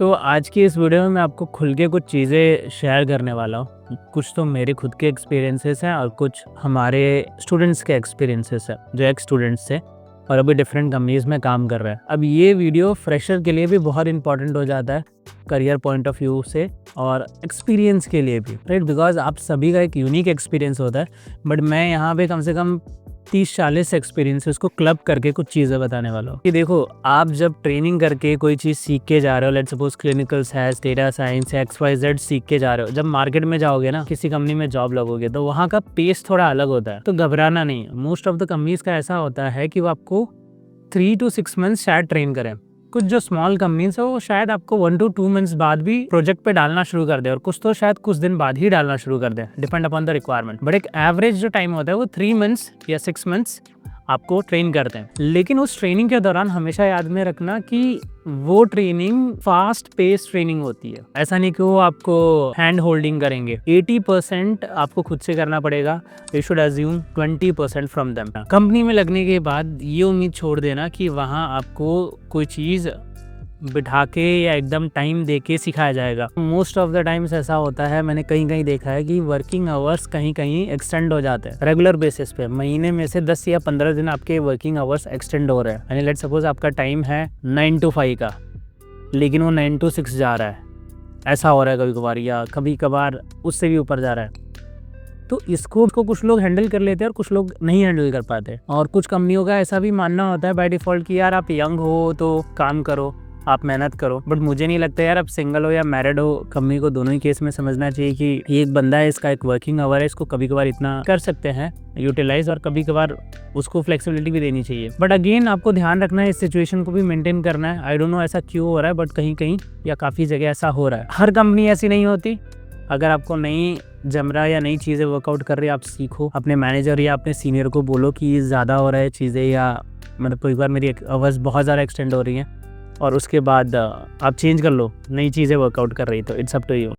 तो आज की इस वीडियो में मैं आपको खुल के कुछ चीज़ें शेयर करने वाला हूँ। कुछ तो मेरे खुद के एक्सपीरियंसेस हैं और कुछ हमारे स्टूडेंट्स के एक्सपीरियंसेस हैं जो एक्स स्टूडेंट्स थे और अभी डिफरेंट कंपनीज में काम कर रहे हैं। अब ये वीडियो फ्रेशर के लिए भी बहुत इंपॉर्टेंट हो जाता है, करियर पॉइंट ऑफ व्यू से और एक्सपीरियंस के लिए भी, राइट? बिकॉज आप सभी का एक यूनिक एक्सपीरियंस होता है, बट मैं यहाँ पे कम से कम 30-40 एक्सपीरियंसेस को क्लब करके कुछ चीज़ें बताने वाला हूँ कि देखो, आप जब ट्रेनिंग करके कोई चीज़ सीख के जा रहे हो, let's suppose clinical science, data science, XYZ सीख के जा रहे हो, जब मार्केट में जाओगे ना, किसी कंपनी में जॉब लगोगे तो वहाँ का पेस थोड़ा अलग होता है। तो घबराना नहीं। मोस्ट ऑफ द कंपनीज का ऐसा होता है कि वो आपको 3 to 6 मंथ्स शायद ट्रेन करें। कुछ जो स्मॉल कंपनीज है वो शायद आपको 1 to 2 मंथ्स बाद भी प्रोजेक्ट पे डालना शुरू कर दे और कुछ तो शायद कुछ दिन बाद ही डालना शुरू कर दे, depend upon the requirement. But एक एवरेज जो टाइम होता है वो 3 मंथ्स या 6 मंथ्स आपको ट्रेन करते हैं। लेकिन उस ट्रेनिंग के दौरान हमेशा याद में रखना कि वो ट्रेनिंग फास्ट पेस ट्रेनिंग होती है। ऐसा नहीं कि वो आपको हैंड होल्डिंग करेंगे। 80% आपको खुद से करना पड़ेगा। You should assume 20% from them. Company में लगने के बाद ये उम्मीद छोड़ देना कि वहाँ आपको कोई चीज़ बिठा के या एकदम टाइम दे के सिखाया जाएगा। मोस्ट ऑफ द टाइम्स ऐसा होता है, मैंने कहीं कहीं देखा है कि वर्किंग आवर्स कहीं कहीं एक्सटेंड हो जाते हैं रेगुलर बेसिस पे। महीने में से 10 या 15 दिन आपके वर्किंग आवर्स एक्सटेंड हो रहे हैं। यानी लेट्स सपोज आपका टाइम है 9 to 5 का, लेकिन वो 9 to 6 जा रहा है। ऐसा हो रहा है कभी कभार, या कभी कभार उससे भी ऊपर जा रहा है। तो इसको कुछ लोग हैंडल कर लेते हैं और कुछ लोग नहीं हैंडल कर पाते। और कुछ कंपनियों का ऐसा भी मानना होता है बाय डिफॉल्ट कि यार आप यंग हो तो काम करो, आप मेहनत करो। बट मुझे नहीं लगता यार, आप सिंगल हो या मैरिड हो, कंपनी को दोनों ही केस में समझना चाहिए कि एक बंदा है, इसका एक वर्किंग आवर है, इसको कभी कभार इतना कर सकते हैं यूटिलाइज और कभी कभार उसको फ्लेक्सिबिलिटी भी देनी चाहिए। बट अगेन आपको ध्यान रखना है, इस सिचुएशन को भी मेंटेन करना है। आई डोंट नो ऐसा क्यों हो रहा है, बट कहीं कहीं या काफ़ी जगह ऐसा हो रहा है। हर कंपनी ऐसी नहीं होती। अगर आपको नई जम रहा या नई चीज़ें वर्कआउट कर रही है, आप सीखो। अपने मैनेजर या अपने सीनियर को बोलो कि ज़्यादा हो रहा है चीज़ें, या मतलब कोई बार मेरी आवर्स बहुत ज़्यादा एक्सटेंड हो रही हैं, और उसके बाद आप चेंज कर लो, नई चीज़ें वर्कआउट कर रही तो इट्स अप टू यू।